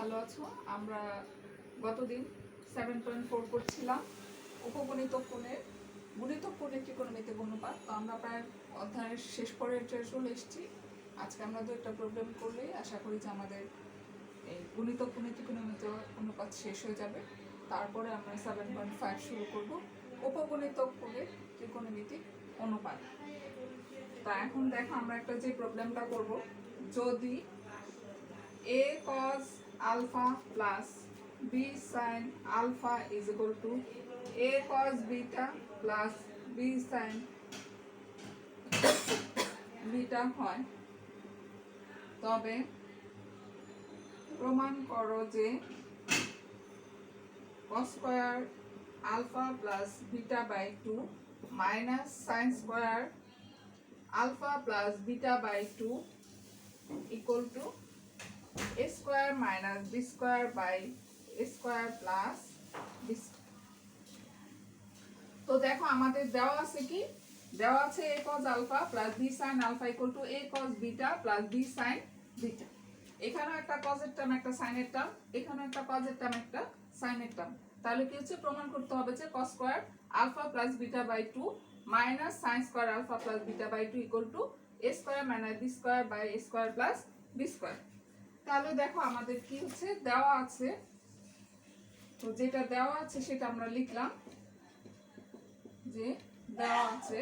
ভালো আছো? আমরা গতদিন 7.4 করছিলাম উপগণিত কোণের গুণিতক কোণের ত্রিকোণমিতি অনুপাত। তো আমরা প্রায় অধ্যায়ের শেষ পর্যায়ে চলে এসেছি। আজকে আমরা দুইটা প্রবলেম করলেই আশা করি যে আমাদের এই গুণিতক কোণের ত্রিকোণমিতি অনুপাত শেষ হয়ে যাবে। তারপরে আমরা 7.5 শুরু করব উপগণিতক কোণের ত্রিকোণমিতি অনুপাত। তা এখন দেখো আমরা একটা যে প্রবলেমটা করব, যদি a cos alpha plus b sin alpha is equal to a cos beta plus b sin beta হয়, তবে প্রমাণ করো যে cos square alpha plus beta by 2 minus sin square alpha plus beta by 2 equal to a square minus b square by a square plus b square. তো দেখো আমাদের দেওয়া আছে কি, দেওয়া আছে a cos alpha plus b sin alpha equal to a cos beta plus b sin beta। এখানেও একটা cos এর টার্ম একটা sin এর টার্ম, এখানেও একটা cos এর টার্ম একটা sin এর টার্ম। তাহলে কি হচ্ছে, প্রমাণ করতে হবে যে cos square alpha plus beta by 2 minus sin square alpha plus beta by 2 equal to a square minus b square by a square plus b square। তাহলে দেখো আমাদের কি হচ্ছে, দেওয়া আছে, তো যেটা দেওয়া আছে সেটা আমরা লিখলাম যে দেওয়া আছে।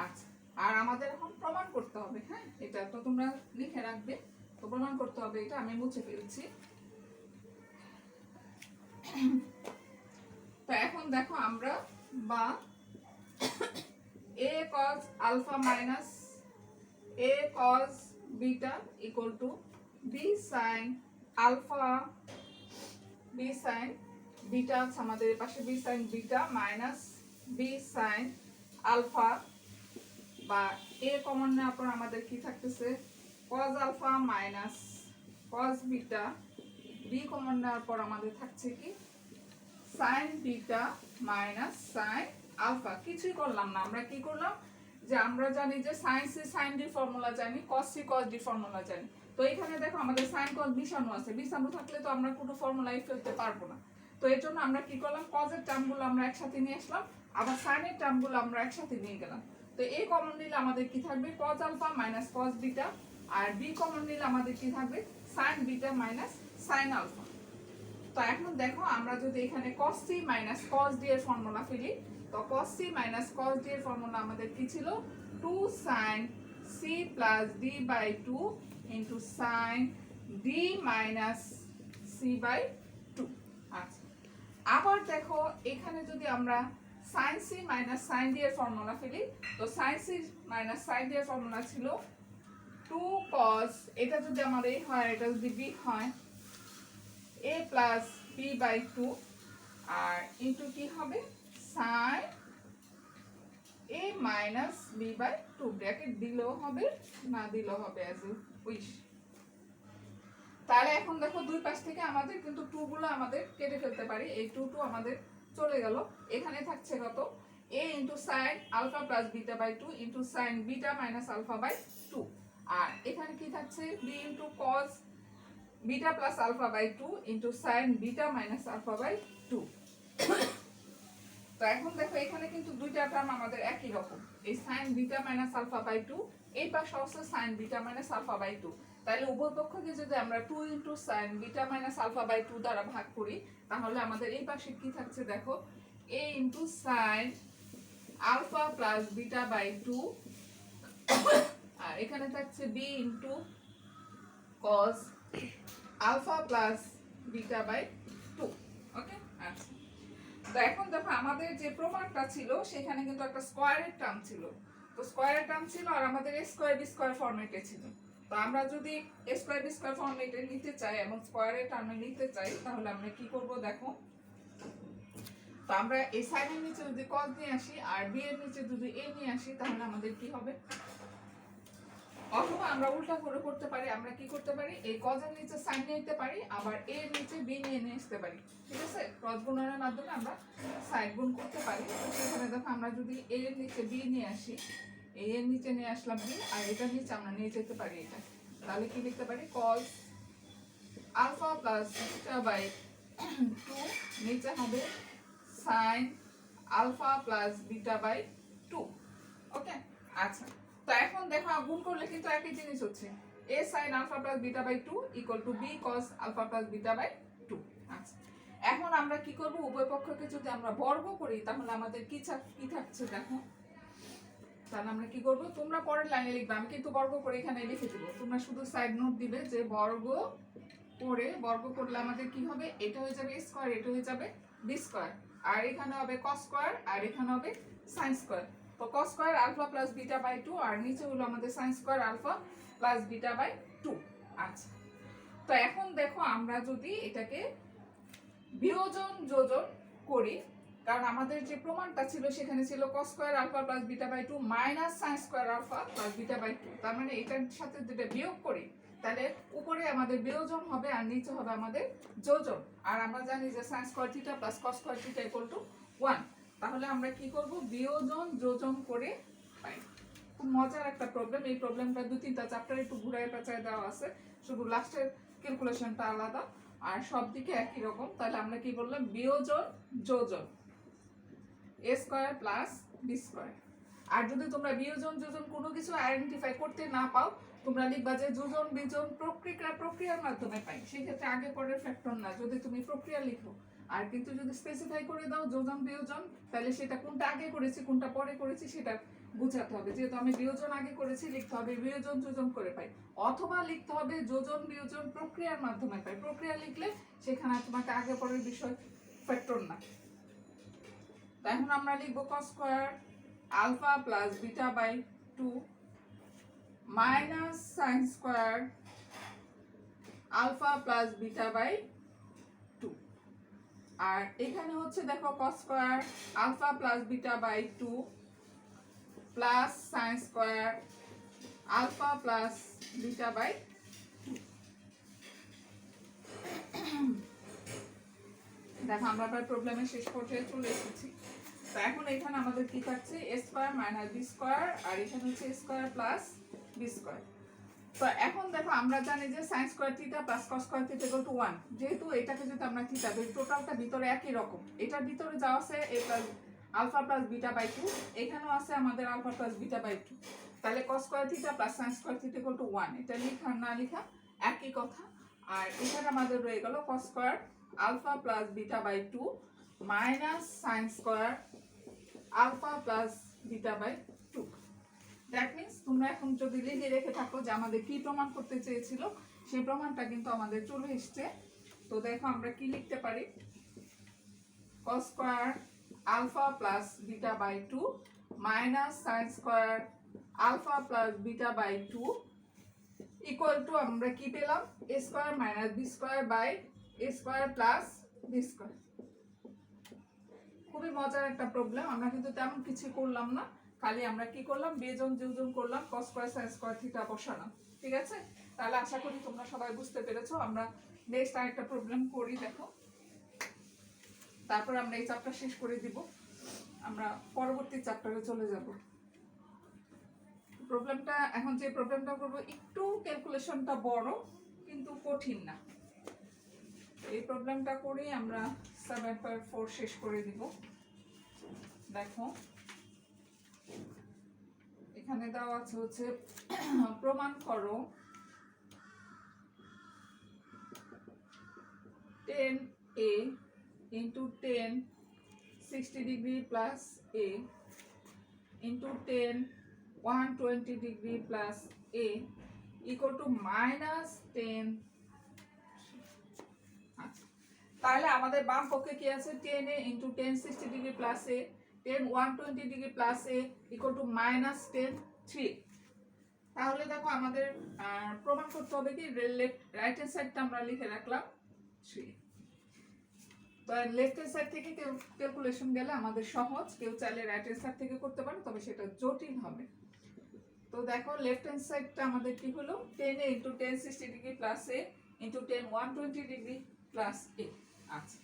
আচ্ছা, আর আমাদের এখন প্রমাণ করতে হবে। হ্যাঁ, এটা তো তোমরা লিখে রাখবে। তো প্রমাণ করতে হবে, এটা আমি মুছে ফেলছি। তো এখন দেখো আমরা বা a cos alpha minus a cos beta equal to b sin alpha b sin beta আছে আমাদের পাশে, b sin beta minus b sin alpha বা a কমন নেওয়ার পর আমাদের কি থাকতেছে, cos alpha minus cos beta, b common নেওয়ার পর আমাদের থাকছে কি sin beta minus sin alpha। কিছুই করলাম না, আমরা কি করলাম যে আমরা জানি যে sin c sin d formula জানি, cos c cos d formula জানি। তো এখানে দেখো আমাদের sin cos বিষাণু আছে, বিষাণু থাকলে তো আমরা কোনো ফর্মুলাই ফেলতে পারবো না। তো এর জন্য আমরা কি করলাম, cos এর টার্মগুলো আমরা একসাথে নিয়ে আসলাম, আবার sin এর টার্মগুলো আমরা একসাথে নিয়ে গেলাম। তো a কমন নিলে আমাদের কি থাকবে, cos alpha minus cos beta, আর b কমন নিলে আমাদের কি থাকবে, sin beta minus sin alpha। তো এখন দেখো আমরা যদি এখানে cos c minus cos d এর ফর্মুলা ফেলি, তো cos c minus cos d এর ফর্মুলা আমাদের কি ছিল, 2 sin c plus d by 2 into sin d minus c by 2। আচ্ছা, আবার দেখো এখানে যদি আমরা sin c minus sin d এর ফর্মুলা ফেলি, তো sin c minus sin d এর ফর্মুলা ছিল 2 cos, এটা যদি আমার a হয়, এটা যদি b হয়, a plus b by 2 আর ইনটু কি হবে sin a minus b by 2, bracket দিলেও হবে না দিলেও হবে as you wish। তাহলে এখন দেখো দুই পাশ থেকে আমাদের কিন্তু 2 গুলো আমাদের কেটে ফেলতে পারি, এই 2 আমাদের চলে গেল। এখানে থাকছে কত, a into sin alpha plus beta by 2 into sin beta minus alpha by 2, আর এখানে কি থাকছে, b into cos beta plus alpha by 2 into sin beta minus alpha by 2। তো এখন দেখো এখানে কিন্তু দুইটা টার্ম আমাদের একই রকম, এই sin beta minus alpha by 2, এই পাশে হচ্ছে sin beta minus alpha by 2। তাহলে উভয় পক্ষকে যদি আমরা 2 into sin beta minus alpha by 2 দ্বারা ভাগ করি, তাহলে আমাদের এই পাশে কি থাকছে দেখো, a into sin alpha plus beta by 2, আর এখানে থাকছে b into cos alpha plus beta by 2। Okay, আচ্ছা। তো এখন দেখো আমাদের যে প্রমাণটা ছিল সেখানে কিন্তু একটা স্কয়ারের টার্ম ছিল, তো স্কয়ারের টার্ম ছিল আর আমাদের a স্কয়ার b স্কয়ার ফরম্যাটে ছিল। তো আমরা যদি a স্কয়ার b স্কয়ার ফরম্যাটে নিতে চাই এবং স্কয়ারের টার্মে নিতে চাই, তাহলে আমরা কি করব দেখো, তো আমরা এই sin এর নিচে যদি cos নিয়ে আসি আর b এর নিচে যদি a নিয়ে আসি, তাহলে আমাদের কি হবে, অথবা আমরা উল্টা করে করতে পারি, আমরা কি করতে পারি, এই cos এর নিচে sin নিয়ে নিতে পারি, আবার a এর নিচে b নিয়ে আসতে পারি। ঠিক আছে, ক্রস গুণনের মাধ্যমে আমরা সাইড গুণ করতে পারি। সেখানে দেখো আমরা যদি a এর নিচে b নিয়ে আসি, a এর নিচে নিয়ে আসলাম b, আর এটার নিচে আমরা নিয়ে যেতে পারি এটা, তাহলে কি লিখতে পারি, cos alpha plus beta by 2, নিচে হবে sine alpha plus beta by 2। Okay, আচ্ছা। তো এখন দেখো গুণ করলে কিন্তু একই জিনিস হচ্ছে, a sin alpha plus beta by 2 equal to b cos alpha plus beta by 2। আচ্ছা, এখন আমরা কি করব, উভয় পক্ষকে যদি আমরা বর্গ করি তাহলে আমাদের কি থাকছে দেখো। তাহলে আমরা কি করব, তোমরা পরের লাইনে লিখবে, আমি কিন্তু বর্গ করে এখানে লিখে দেব, তোমরা শুধু সাইড নোট দিবে যে বর্গ করলে আমাদের কি হবে, এটা হয়ে যাবে স্কয়ার, এটা হয়ে যাবে বি স্কয়ার, আর এখানে হবে cos স্কয়ার, আর এখানে হবে sin স্কয়ার। তো cos square alpha plus beta by 2, আর নিচে হলো আমাদের sin square alpha plus beta by 2। আচ্ছা, তো এখন দেখো আমরা যদি এটাকে বিয়োজন যোজন করি, কারণ আমাদের যে প্রমাণটা ছিল সেখানে ছিল cos square alpha plus beta by 2 minus sin square alpha plus beta by 2, তার মানে এটার সাথে যেটা বিয়োগ করি তাহলে উপরে আমাদের বিয়োজন হবে আর নিচে হবে আমাদের যোজন। আর আমরা জানি যে sin square theta plus cos square theta equal to 1। তাহলে আমরা কি করব, বিয়োজন যোজন করে পাই। খুব মজার একটা প্রবলেম, এই প্রবলেমটা 2-3টা চ্যাপ্টারে একটু ঘুরায় পেঁচায় দেওয়া আছে, শুধু লাস্টের ক্যালকুলেশনটা আলাদা আর সব দিকে একই রকম। তাহলে আমরা কি বললাম, বিয়োজন যোজন a square plus b square. আর যদি তোমরা বিয়োজন যোজন কোনো কিছু আইডেন্টিফাই করতে না পাও, তোমরা লিখবা যে যোজন বিয়োজন প্রক্রিয়ার মাধ্যমে পাই, সেই ক্ষেত্রে আগে পরের ফ্যাক্টর না, যদি তুমি প্রক্রিয়া লিখো। আর কিন্তু যদি স্পেসিফাই করে দাও যোজন বিয়োজন, তাহলে সেটা কোনটা আগে করেছি কোনটা পরে করেছি সেটা বুঝাতে হবে। যেহেতু আমি বিয়োজন আগে করেছি, লিখতে হবে বিয়োজন যোজন করে পাই, অথবা লিখতে হবে যোজন বিয়োজন প্রক্রিয়ার মাধ্যমে পাই। প্রক্রিয়া লিখলে সেখানে তোমাকে আগে পরের বিষয় ফ্যাক্টর না। এখন আমরা লিখব cos square alpha plus beta by 2 minus sin square alpha plus beta by 2। আর এখানে হচ্ছে দেখো cos square alpha plus beta by 2 plus sin square alpha plus beta by 2। দেখো আমরা প্রায় প্রবলেমের শেষ পর্যায়ে চলে এসেছি। তো এখন এখানে আমাদের কি থাকছে, a square minus b square, আর এখানে হচ্ছে a square plus b square. তো এখন দেখো আমরা জানি যে sin square theta plus cos square theta equal to 1। যেহেতু এটাকে যদি আমরা থিটা ধরি, টোটালটা ভিতরে একই রকম, এটার ভিতরে যা আছে a plus alpha plus beta by 2, এখানেও আছে আমাদের আলফা প্লাস বিটা বাই 2। তাহলে cos square theta plus sin square theta equal to 1, এটা লেখা না লেখা একই কথা। আর এখানে আমাদের রয়ে গেল cos square alpha plus beta by 2 minus sin square alpha plus beta by 2। That means তোমরা এখন যদি লিখে রেখে থাকো যে আমাদের কি প্রমাণ করতে চেয়েছিল, সেই প্রমাণটা কিন্তু আমাদের চলে এসছে। তো দেখো আমরা কি লিখতে পারি, cos square alpha plus beta by 2 minus sin square alpha plus beta by 2 equal to আমরা কি পেলাম, a square minus b square by a square plus b square. খুবই মজার একটা প্রবলেম, আমরা কিন্তু তেমন কিছু করলাম না, খালি আমরা কি করলাম, বিয়োজন যোজন করলাম, cos square sin square theta বসালাম। ঠিক আছে, তাহলে আশা করি তোমরা সবাই বুঝতে পেরেছো। আমরা নেক্সট আরেকটা প্রবলেম করি, দেখো, তারপর আমরা এই চ্যাপ্টার শেষ করে দিব, আমরা পরবর্তী চ্যাপ্টারে চলে যাব। প্রবলেমটা এখন যে প্রবলেমটা করব একটু ক্যালকুলেশনটা বড় কিন্তু কঠিন না। এই প্রবলেমটা করে আমরা 7.4 শেষ করে দিব। দেখো এখানে দেওয়া আছে হচ্ছে প্রমাণ করো 10a into 10 60 degree plus a into 10 120 degree plus a equal to minus 10। তাহলে আমাদের বাম পক্ষে কি আছে, 10a into 10 60 degree plus a 10 120 degree plus a equal to minus 10 3। তাহলে দেখো আমাদের প্রমাণ করতে হবে কি, রাইট হ্যান্ড সাইডটা আমরা লিখে রাখলাম 3। তো লেফট হ্যান্ড সাইড থেকে ক্যালকুলেশন গেলে আমাদের সহজ, কেউ চাইলে রাইট হ্যান্ড সাইড থেকে করতে পারে, তবে সেটা জটিল হবে। তো দেখো লেফট হ্যান্ড সাইডটা আমাদের কি হলো, 10a into 10 60 degree plus a into 10 120 degree plus a। আচ্ছা,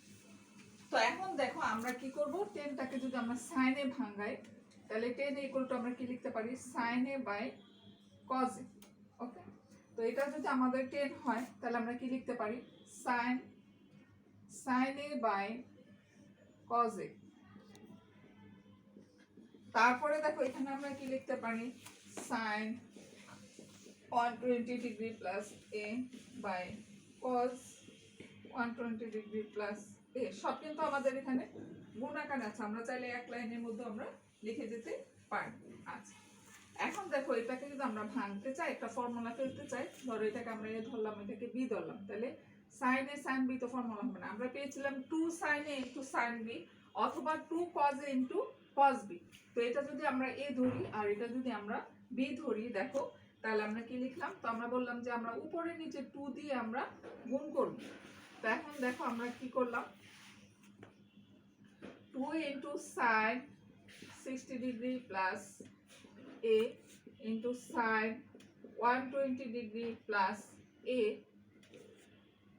তো এখন দেখো আমরা কি করব, 10টাকে যদি আমরা sin এ ভাঙাই তাহলে 10 ইকুয়াল টু আমরা কি লিখতে পারি, sin a by cos a। Okay, তো এটা যদি আমাদের 10 হয় তাহলে আমরা কি লিখতে পারি sin a by cos a। তারপরে দেখো এখানে আমরা কি লিখতে পারি sin 120 degree plus a by cos 120 degree plus a। সব কিন্তু আমাদের এখানে গুণাকার আছে, আমরা চাইলে এক লাইনের মধ্যে আমরা লিখে দিতে পারি। আচ্ছা, এখন দেখো এটাকে যদি আমরা ভাঙতে চাই, একটা ফর্মুলা ফেলতে চাই, ধরো এটাকে আমরা a ধরলাম, এটাকে b ধরলাম, তাহলে sin a sin b তো ফর্মুলা হবে না। আমরা পেয়েছিলাম 2 sin a into sin b অথবা 2 cos a into cos b। তো এটা যদি আমরা a ধরি আর এটা যদি আমরা b ধরি, দেখো তাহলে আমরা কি লিখলাম, তো আমরা বললাম যে আমরা উপরে নিচে 2 দিয়ে আমরা গুণ করব। তো এখন দেখো আমরা কি করলাম, 2 into sin 60 degree plus a into sin 120 degree plus a।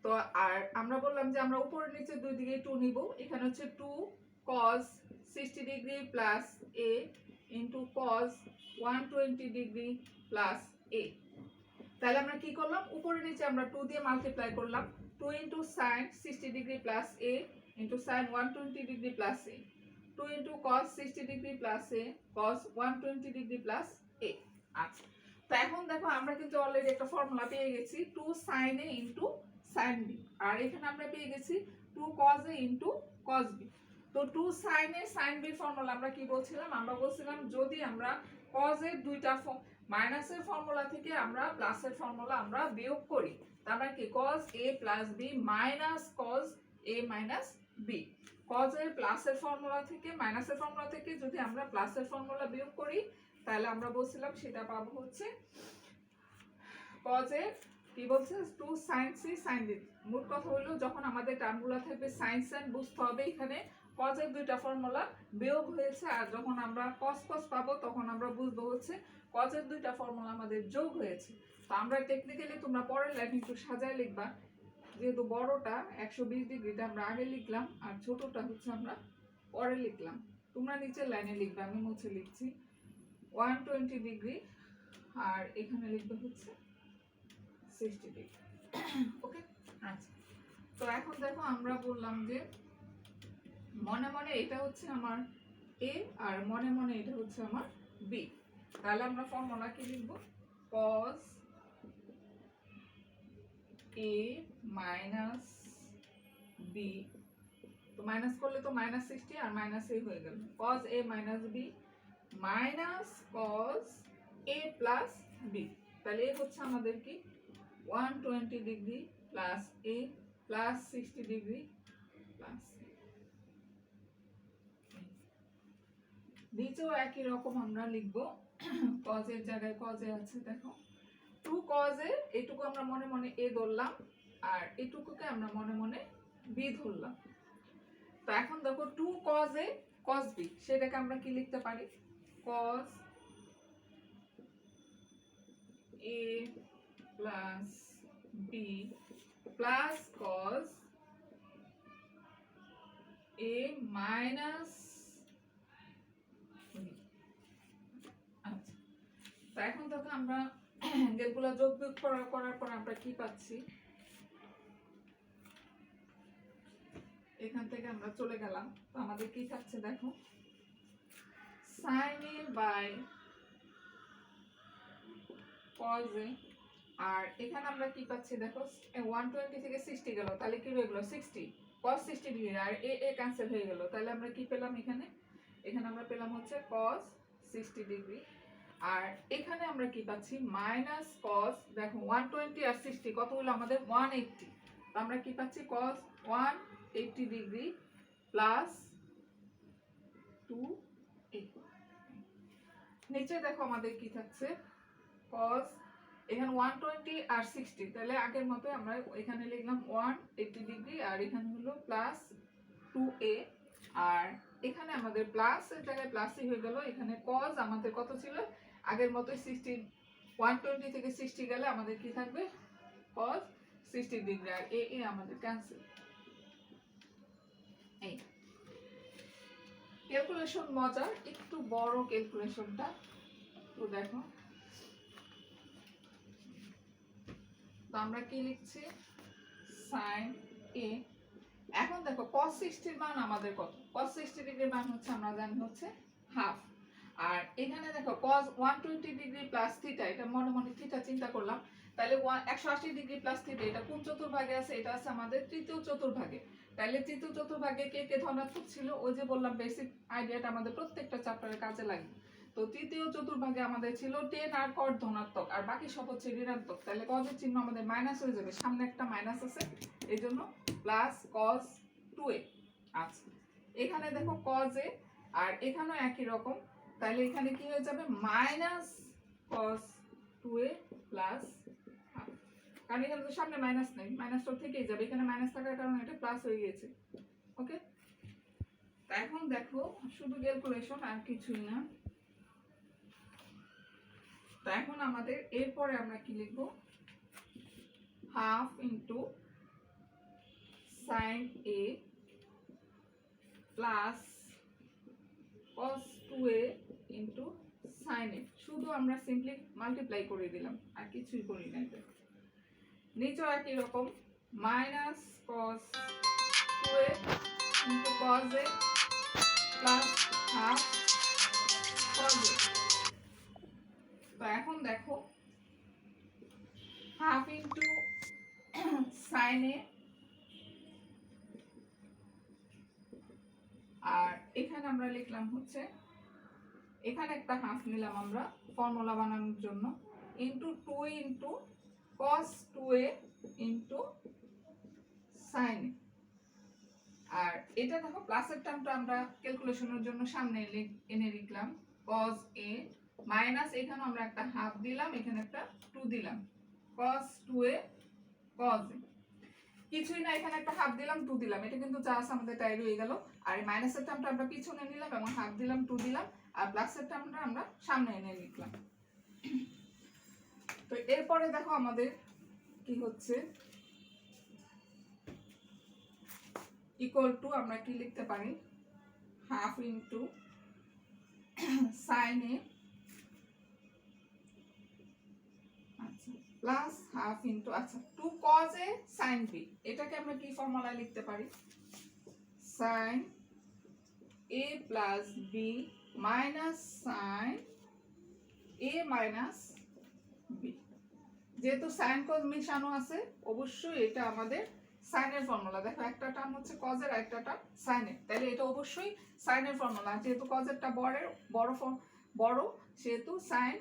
তো আর আমরা বললাম যে আমরা উপরে নিচে দুই দিকে 2 নিব, এখানে হচ্ছে 2 cos 60 degree plus a into cos 120 degree plus a। তাহলে আমরা কি করলাম, উপরে নিচে আমরা 2 দিয়ে মাল্টিপ্লাই করলাম, 2 into sin 60 degree plus a into sin 120 degree plus a, 2 into cos 60 degree plus a cos 120 degree plus a। আচ্ছা, তো এখন দেখো আমরা কিন্তু অলরেডি একটা ফর্মুলা পেয়ে গেছি 2 sin a into sin b, আর এখানে আমরা পেয়ে গেছি 2 cos a into cos b। তো 2 sin a sin b formula আমরা কি বলছিলাম, আমরা বলছিলাম যদি আমরা cos এর দুইটা মাইনাসের ফর্মুলা থেকে আমরা প্লাসের ফর্মুলা আমরা বিয়োগ করি, তার মানে কি cos a plus b minus cos a minus b। cos এর প্লাসের ফর্মুলা থেকে মাইনাসের ফর্মুলা থেকে যদি আমরা প্লাসের ফর্মুলা বিয়োগ করি তাহলে আমরা বলছিলাম সেটা পাবো হচ্ছে cos এর কি বলছে 2 sin c sin d। মোট কথা হলো যখন আমাদের টার্মগুলো থাকবে sin sin বুঝতে হবে এখানে cos এর দুইটা ফর্মুলা বিয়োগ হয়েছে, আর যখন আমরা cos cos পাবো তখন আমরা বুঝবো হচ্ছে cos এর দুইটা ফর্মুলা আমাদের যোগ হয়েছে। তো আমরা টেকনিক্যালি তোমরা পরের লাইন একটু সাজায় লিখবা, যেহেতু বড়টা 120 ডিগ্রিটা আমরা আগে লিখলাম আর ছোটটা হচ্ছে আমরা পরে লিখলাম। তোমরা নিচের লাইনে লিখবে, আমি মুছে লিখছি 120 ডিগ্রি আর এখানে লিখবে হচ্ছে 60 ডিগ্রি। ওকে, আচ্ছা, তো এখন দেখো আমরা বললাম যে মনে মনে এটা হচ্ছে আমার a আর মনে মনে এটা হচ্ছে আমার b। তাহলে আমরা ফর্মুলা কি লিখব, cos a minus b, তো মাইনাস করলে তো -60 আর -a হয়ে গেল, cos a minus b minus cos a plus b। তাহলে এ হচ্ছে আমাদের কি 120 degree plus a plus 60 degree plus নিচেও একই রকম আমরা লিখব, cos এর জায়গায় cos a আছে, দেখো 2 cos a, এটুকু আমরা মনে মনে a ধরলাম আর এটুকুকে আমরা মনে মনে b ধরলাম। তো এখন দেখো 2 cos a cos b, সেটাকে আমরা কি লিখতে পারি, cos a plus b plus cos a minus b। আচ্ছা, তো এখন দেখো আমরা অ্যাঙ্গেলগুলো যোগ বিয়োগ করার পর আমরা কি পাচ্ছি, এখান থেকে আমরা চলে গেলাম, তো আমাদের কি থাকছে দেখো sin a by cos a, আর এখানে আমরা কি পাচ্ছি দেখো 120 থেকে 60 গেল, তাহলে কি হয়ে গেল 60 cos 60 ডিগ্রি, আর a a ক্যান্সেল হয়ে গেল, তাহলে আমরা কি পেলাম এখানে, এখানে আমরা পেলাম হচ্ছে cos 60 ডিগ্রি। আর এখানে আমরা কি পাচ্ছি মাইনাস cos, দেখো 120 আর 60 কত হলো আমাদের 180, তো আমরা কি পাচ্ছি cos 180 ডিগ্রি প্লাস 2a। নিচে দেখো আমাদের কি থাকছে cos, এখানে 120 আর 60, তাহলে আগের মতো আমরা এখানে লিখলাম 180 ডিগ্রি আর এখানে হলো প্লাস 2a, আর এখানে আমাদের প্লাস এর জায়গায় প্লাসই হয়ে গেল, এখানে cos আমাদের কত ছিল আগের মতো 60, 120 থেকে 60 গেলে আমাদের কি থাকবে cos 60 ডিগ্রি, আর a a আমাদের ক্যান্সেল। এই ক্যালকুলেশন মজার, একটু বড় ক্যালকুলেশনটা, তো দেখো তো আমরা কি লিখছি sin a। এখন দেখো cos 60 এর মান আমাদের কত, cos 60 ডিগ্রির মান হচ্ছে আমরা জানি হচ্ছে হাফ। আর এখানে দেখো cos 120 ডিগ্রি প্লাস থিটা, এটা মনে মনে থিটা চিন্তা করলাম, তাহলে 180 ডিগ্রি প্লাস থিটা এটা কোন চতুর্ভাগে আছে, এটা আছে আমাদের তৃতীয় চতুর্ভাগে। তাহলে তৃতীয় চতুর্ভাগে কে কে ধনাত্মক ছিল, ওই যে বললাম বেসিক আইডিয়াটা আমাদের প্রত্যেকটা চ্যাপ্টারে কাজে লাগে। তো তৃতীয় চতুর্ভাগে আমাদের ছিল tan আর cot ধনাত্মক আর বাকি সব হচ্ছে ঋণাত্মক, তাহলে cos এর চিহ্ন আমাদের মাইনাস হয়ে যাবে, সামনে একটা মাইনাস আছে এইজন্য প্লাস cos 2a। আচ্ছা এখানে দেখো cos a আর এখানেও একই রকম, তাহলে এখানে কি হয়ে যাবে minus cos 2a plus half, কারণ এখানে তো সামনে মাইনাস নেই, মাইনাসটা থেকেই যাবে, এখানে মাইনাস থাকার কারণে এটা প্লাস হয়ে গেছে। ওকে, তা এখন দেখো শুধু ক্যালকুলেশন আর কিছুই না। তো এখন আমাদের এরপরে আমরা কি লিখব, half into sin a plus cos 2a into sin a, শুধু আমরা সিম্পলি মাল্টিপ্লাই করে দিলাম আর কিছুই করি নাই। নিচেও একই রকম minus cos 2a into cos a plus half cos a। তো এখন দেখো হাফ ইন্টু sin a আর এখানে আমরা লিখলাম হচ্ছে, এখানে একটা হাফ নিলাম আমরা ফর্মুলা বানানোর জন্য, into 2 into cos 2a into sin a। আর এটা দেখো প্লাসের টার্মটা আমরা ক্যালকুলেশনের জন্য সামনে এনে লিখলাম cos a মাইনাস এখানে আমরা একটা হাফ দিলাম, এখানে একটা 2 দিলাম, cos 2a cos a, কিছুই না, এখানে একটা হাফ দিলাম 2 দিলাম, এটা কিন্তু যা আছে আমাদের তাই রয়ে গেল। আর এই মাইনাসের টার্মটা আমরা পিছনে নিলাম এবং হাফ দিলাম 2 দিলাম, আর প্লাসের টার্মটা আমরা সামনে এনে লিখলাম। তো এরপরে দেখো আমাদের কি হচ্ছে, ইকুয়াল টু আমরা কি লিখতে পারি, হাফ ইন্টু sin a আচ্ছা প্লাস হাফ ইন্টু আচ্ছা 2 cos a sin b, এটাকে আমরা কি ফর্মুলায় লিখতে পারি, sin a plus b minus sin a minus b। যেহেতু sin cos মিশানো আছে অবশ্যই এটা আমাদের sin এর ফর্মুলা। দেখো একটা টার্ম হচ্ছে cos এর, একটা টার্ম sin এর, তাহলে এটা অবশ্যই sin এর ফর্মুলা। যেহেতু cos এরটা বড় সেহেতু sin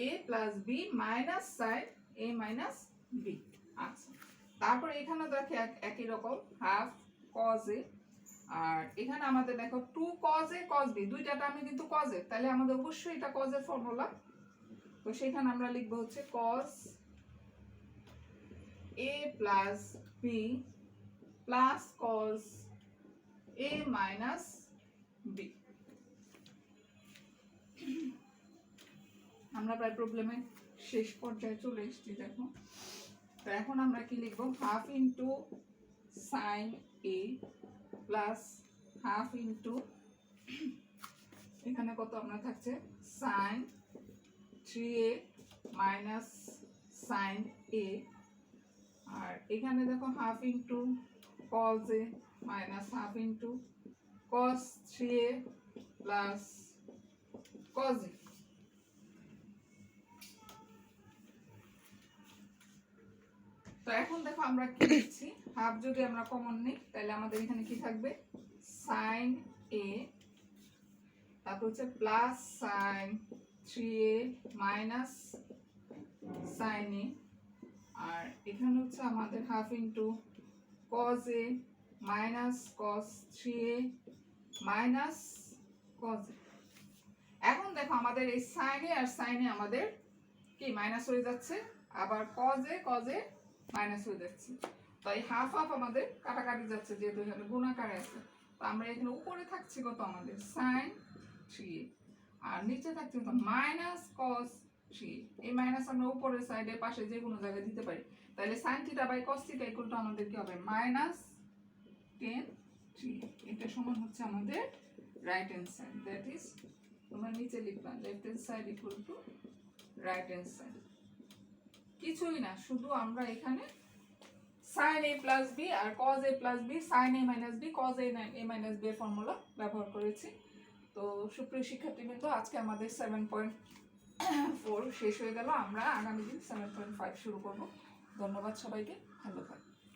a plus b minus sin a minus b। আচ্ছা তারপর এখানে দেখো একই রকম হাফ cos a আর এখানে আমাদের দেখো 2 cos a cos b, দুইটা টার্মে কিন্তু cos এর, তাহলে আমাদের অবশ্যই এটা cos এর ফর্মুলা। তো সেখানে আমরা লিখব হচ্ছে cos a plus b plus cos a minus b। আমরা প্রায় প্রবলেমের শেষ পর্যায়ে চলে এসেছি দেখো। তো এখন আমরা কি লিখব, half into sin a plus half into এখানে কত আমরা থাকছে sin 3a minus sin a আর এখানে দেখো half into cos a minus half into cos 3a plus cos a। তো এখন দেখো আমরা কি লিখছি, হাফ যদি আমরা কমন নিই তাহলে আমাদের এখানে কি থাকবে sin a তারপর হচ্ছে plus sin 3a minus sin a আর এখানে হচ্ছে আমাদের half into cos a minus cos 3a minus cos a। এখন দেখো আমাদের এই sin a R sin a আমাদের কি মাইনাস হয়ে যাচ্ছে, আবার cos a মাইনাস হয়ে যাচ্ছে, তো এই হাফ হাফ আমাদের কাটাকাটি যাচ্ছে যেহেতু এখানে গুণাকারে আছে। তো আমরা এখানে উপরে থাকছি কত আমাদের sin 3a আর নিচে থাকছে কত মাইনাস cos 3a, এই মাইনাস আমরা উপরের সাইডে পাশে যে কোনো জায়গায় দিতে পারি, তাহলে sin theta by cos theta equal to আমাদের কি হবে মাইনাস tan 3a। এটা সমান হচ্ছে আমাদের right hand side, that is তোমরা নিচে লিখবা left hand side equal to right hand side. কিছুই না, শুধু আমরা এখানে sin a প্লাস বি আর cos a plus B sin a minus B cos a minus B এর ফর্মুলা ব্যবহার করেছি। তো সুপ্রিয় শিক্ষার্থীবৃন্দ, আজকে আমাদের 7.4 শেষ হয়ে গেল। আমরা আগামী দিন 7.5 শুরু করব। ধন্যবাদ সবাইকে, ভালো থাকবেন।